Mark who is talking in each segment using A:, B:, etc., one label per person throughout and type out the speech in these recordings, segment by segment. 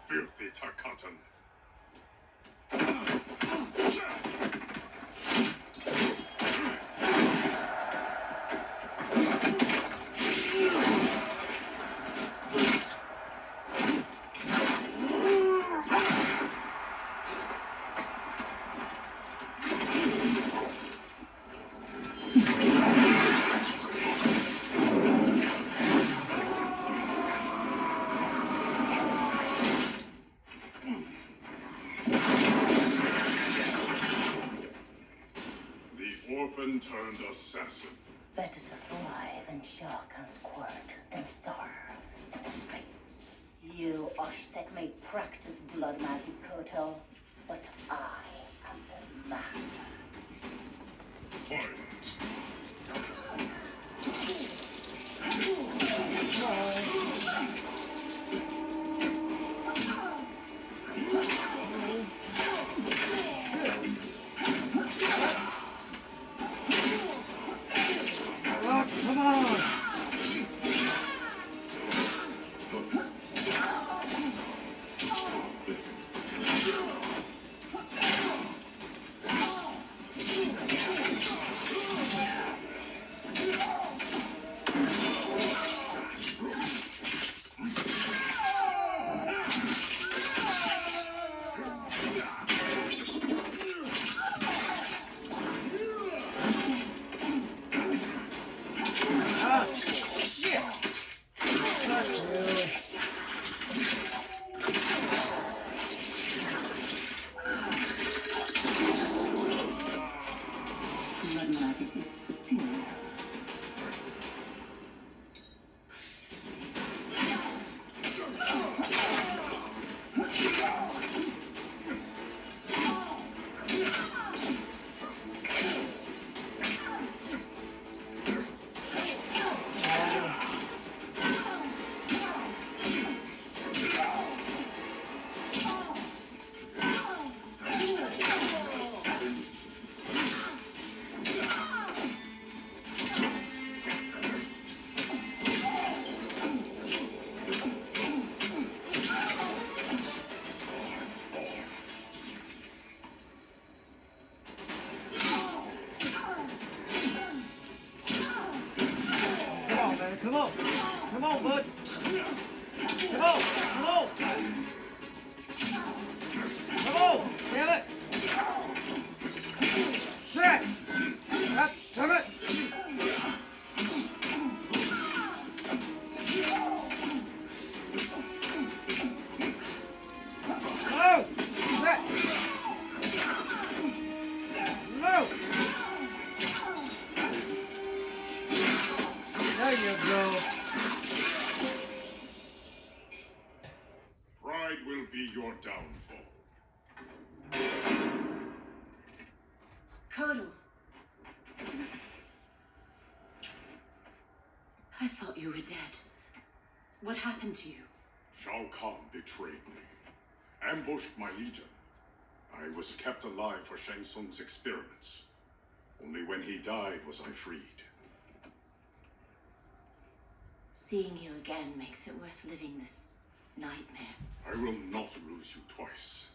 A: Filthy Takatan. Orphan-turned assassin.
B: Better to thrive in shock and squirt than starve in the streets. You Oshtek may practice blood magic, Koto, but I am the master.
A: Fight!
C: Come on!
B: Blood magic is superior.
C: Come on! Come on, bud! Come on! Come on! Come on! Damn it! Shit! Damn it! No! Shit! No! There you go.
A: Pride will be your downfall.
B: Koto. I thought you were dead. What happened to you?
A: Shao Kahn betrayed me, ambushed my legion. I was kept alive for Shang Tsung's experiments. Only when he died was I freed.
B: Seeing you again makes it worth living this nightmare.
A: I will not lose you twice.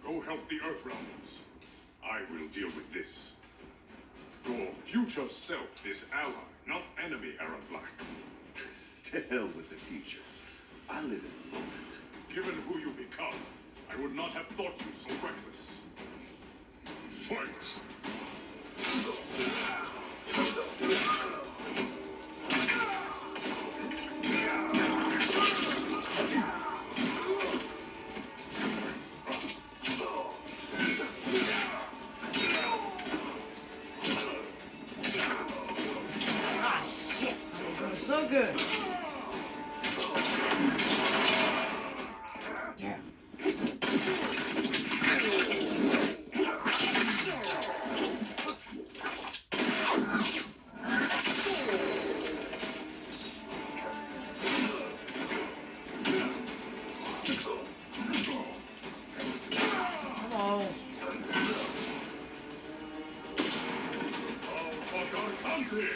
A: Go help the Earthrealmers. I will deal with this. Your future self is ally, not enemy, Aaron Black.
D: To hell with the future. I live in the moment.
A: Given who you become, I would not have thought you so reckless. Fight!
C: So good. Yeah. Come on.
A: Oh, fuck our country!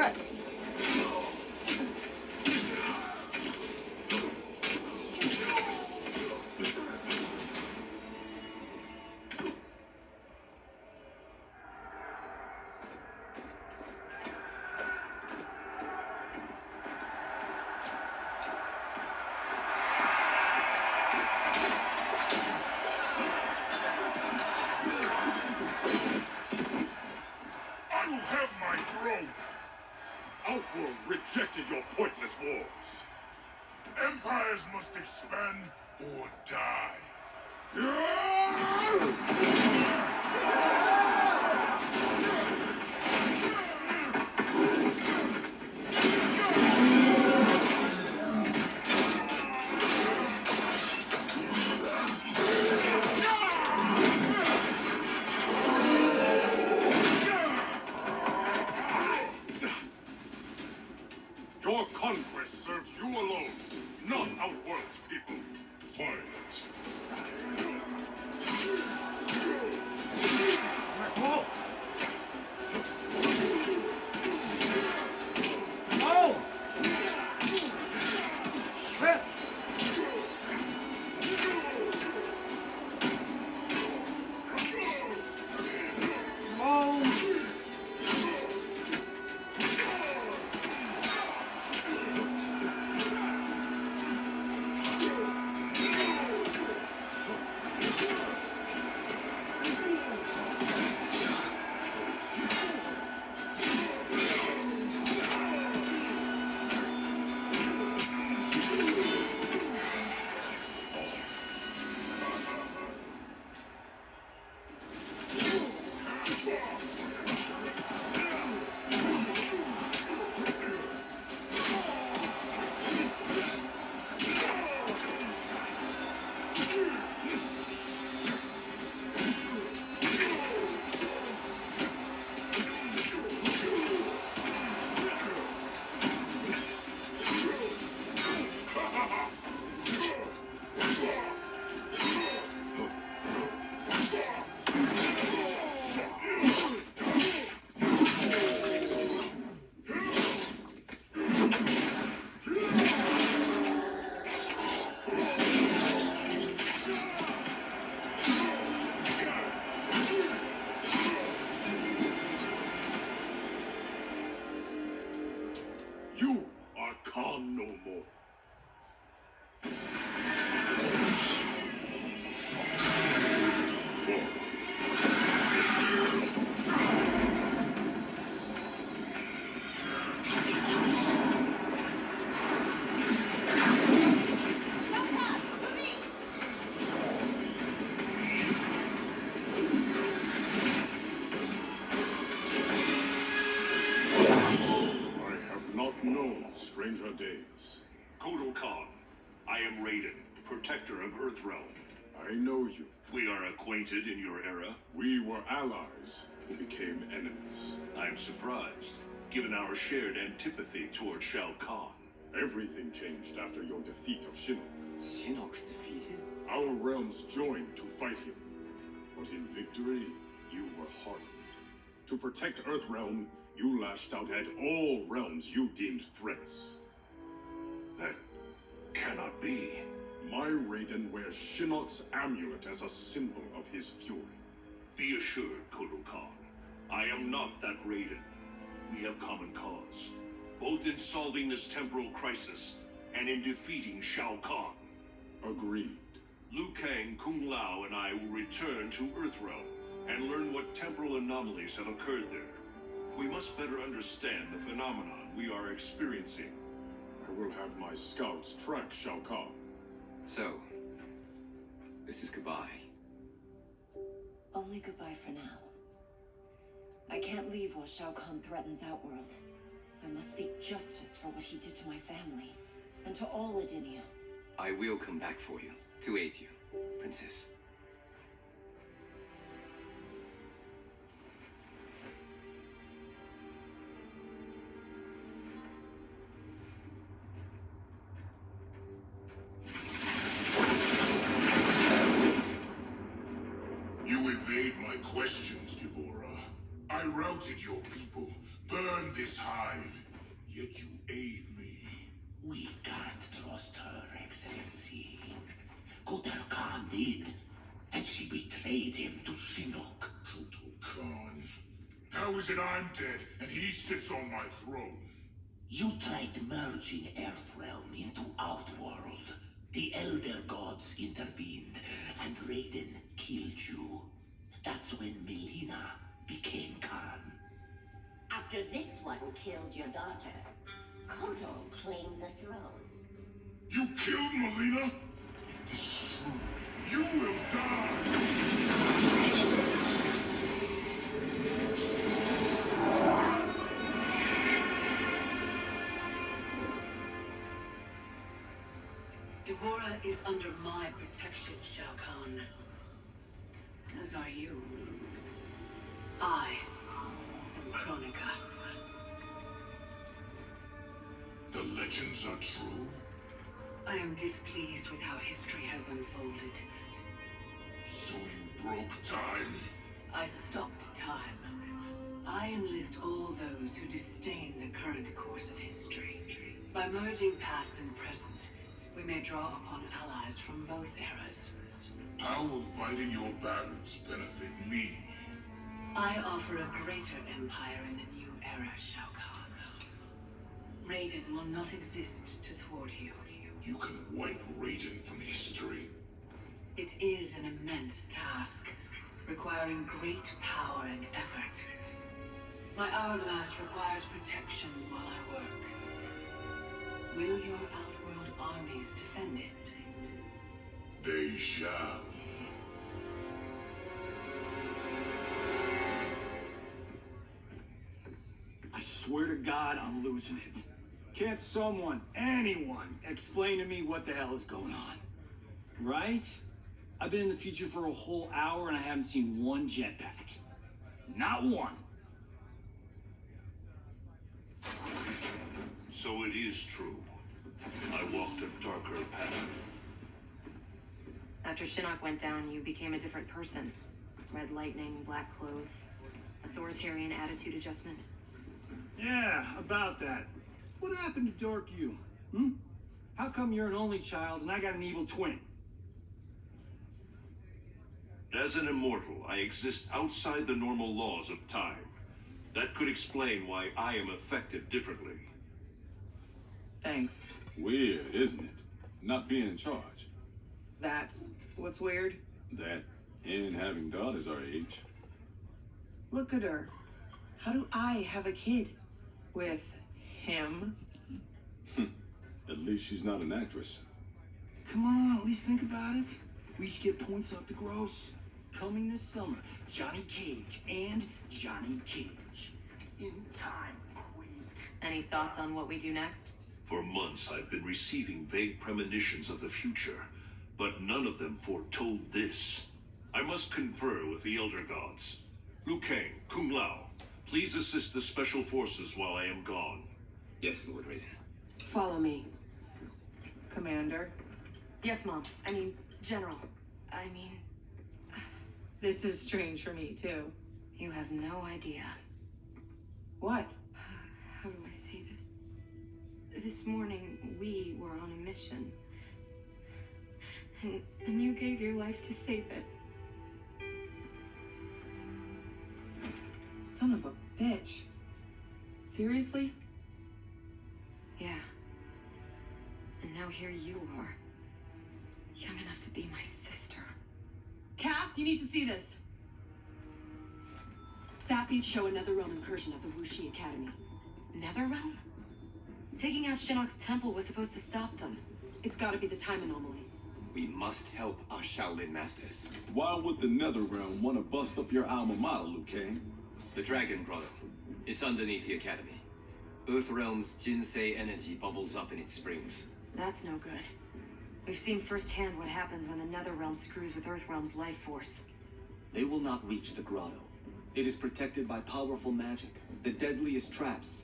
C: What?
A: I will have my throne! Outworld rejected your pointless wars. Empires must expand or die. Your conquest serves you alone, not Outworld's people. Fight.
C: Come on! Oh! Crap! Oh! You are Khan no more. I have not known stranger days.
E: Kotal Khan, I am Raiden, protector of Earthrealm.
A: I know you.
E: We are acquainted in your era.
A: We were allies who became enemies.
E: I'm surprised, given our shared antipathy toward Shao Kahn.
A: Everything changed after your defeat of Shinnok.
F: Shinnok's defeated?
A: Our realms joined to fight him. But in victory, you were hardened. To protect Earthrealm, you lashed out at all realms you deemed threats.
E: That cannot be.
A: My Raiden wears Shinnok's amulet as a symbol of his fury.
E: Be assured, Kotal Khan, I am not that Raiden. We have common cause, both in solving this temporal crisis and in defeating Shao Kahn.
A: Agreed.
E: Liu Kang, Kung Lao, and I will return to Earthrealm and learn what temporal anomalies have occurred there. We must better understand the phenomenon we are experiencing.
A: I will have my scouts track Shao Kahn.
F: So, this is goodbye.
G: Only goodbye for now. I can't leave while Shao Kahn threatens Outworld. I must seek justice for what he did to my family, and to all Edinia.
F: I will come back for you, to aid you, Princess.
A: You evade my questions, Deborah. I routed your people, burned
H: this hive, yet you aid me.
I: We can't trust her, Excellency. Kotal Khan did, and she betrayed him to Shinnok.
H: Kotal Khan. How is it I'm dead and he sits on my throne?
I: You tried merging Earthrealm into Outworld. The Elder Gods intervened, and Raiden killed you. That's when Melina became Khan.
B: After this one killed your daughter, Kotal claimed the throne.
H: You killed Melina? This is true. You will die!
J: Devora is under my protection, Shao Kahn. As are you. I am Kronika.
H: The legends are true?
J: I am displeased with how history has unfolded.
H: So you broke time?
J: I stopped time. I enlist all those who disdain the current course of history. By merging past and present, we may draw upon allies from both eras.
H: How will fighting your battles benefit me?
J: I offer a greater empire in the new era, Shao Kahn. Raiden will not exist to thwart you.
H: You can wipe Raiden from history.
J: It is an immense task, requiring great power and effort. My hourglass requires protection while I work. Will your Outworld armies defend it?
H: They shall.
C: I swear to God, I'm losing it. Can't someone, anyone, explain to me what the hell is going on? Right? I've been in the future for a whole hour and I haven't seen one jetpack. Not one.
E: So it is true. I walked a darker path.
G: After Shinnok went down, you became a different person. Red lightning, black clothes, authoritarian attitude adjustment.
C: Yeah, about that. What happened to Dork you? How come you're an only child and I got an evil twin?
E: As an immortal, I exist outside the normal laws of time. That could explain why I am affected differently.
K: Thanks.
A: Weird, isn't it? Not being in charge.
K: That's what's weird.
A: That and having daughters our age.
K: Look at her. How do I have a kid with him?
A: At least she's not an actress.
C: Come on, at least think about it. We each get points off the gross. Coming this summer, Johnny Cage and Johnny Cage. In time, quick.
G: Any thoughts on what we do next?
E: For months, I've been receiving vague premonitions of the future, but none of them foretold this. I must confer with the Elder Gods. Liu Kang, Kung Lao, please assist the Special Forces while I am gone.
F: Yes, Lord Raiden.
K: Follow me. Commander.
G: Yes, Mom. I mean, General. I mean...
K: This is strange for me, too.
G: You have no idea.
K: What?
G: How do I say this? This morning, we were on a mission. And you gave your life to save it.
K: Son of a bitch. Seriously?
G: Yeah. And now here you are. Young enough to be my sister.
J: Cass, you need to see this. Sapiens show another realm incursion at the Wuxi Academy.
G: Netherrealm? Taking out Shinnok's temple was supposed to stop them.
J: It's gotta be the time anomaly.
F: We must help our Shaolin masters.
A: Why would the Netherrealm want to bust up your alma mater, Liu Kang?
F: The Dragon Grotto. It's underneath the academy. Earthrealm's Jinsei energy bubbles up in its springs.
G: That's no good. We've seen firsthand what happens when the Netherrealm screws with Earthrealm's life force.
L: They will not reach the grotto. It is protected by powerful magic, the deadliest traps.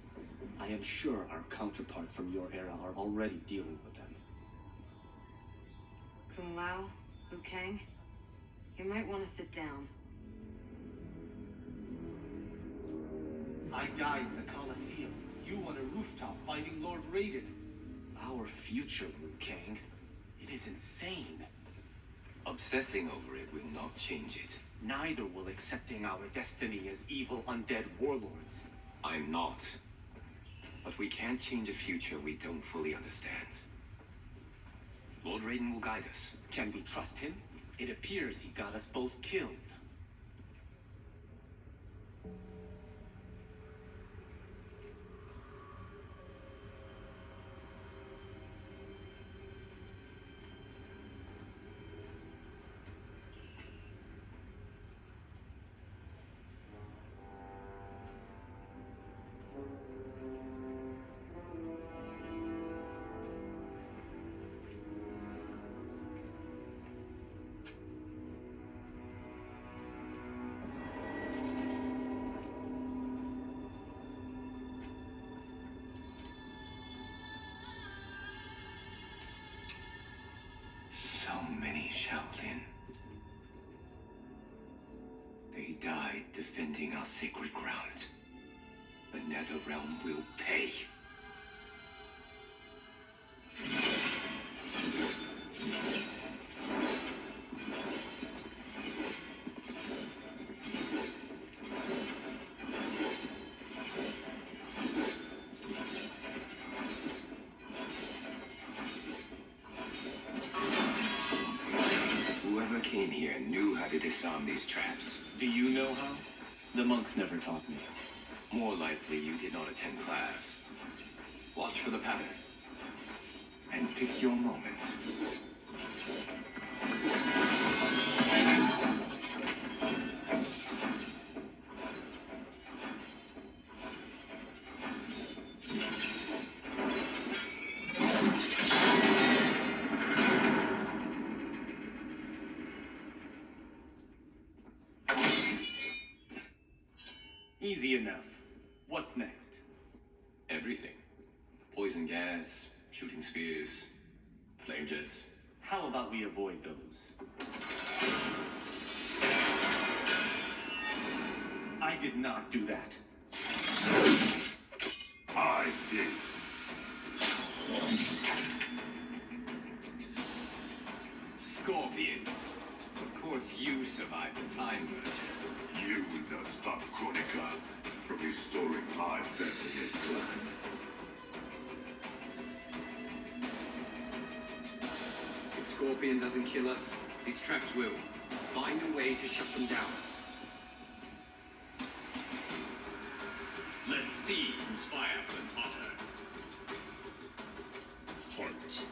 L: I am sure our counterparts from your era are already dealing with them.
G: Kung Lao, Liu Kang, you might want to sit down.
L: I die in the Colosseum. You on a rooftop fighting Lord Raiden. Our future, Liu Kang. It is insane.
F: Obsessing over it will not change it.
L: Neither will accepting our destiny as evil undead warlords.
F: I'm not. But we can't change a future we don't fully understand. Lord Raiden will guide us.
L: Can we trust him? It appears he got us both killed.
F: So many Shaolin. They died defending our sacred ground. The Netherrealm will pay. Whoever came here knew how to disarm these traps.
L: Do you know how? The monks never taught me.
F: More likely you did not attend class. Watch for the pattern. And pick your moment.
L: Easy enough. What's next?
F: Everything. Poison gas, shooting spears, flame jets.
L: How about we avoid those? I did not do that.
H: I did.
F: Scorpion. Of course you survived the time merger.
H: You will not stop Kronika from restoring my family and clan.
F: If Scorpion doesn't kill us, these traps will. Find a way to shut them down. Let's see whose fire burns hotter.
A: Fight.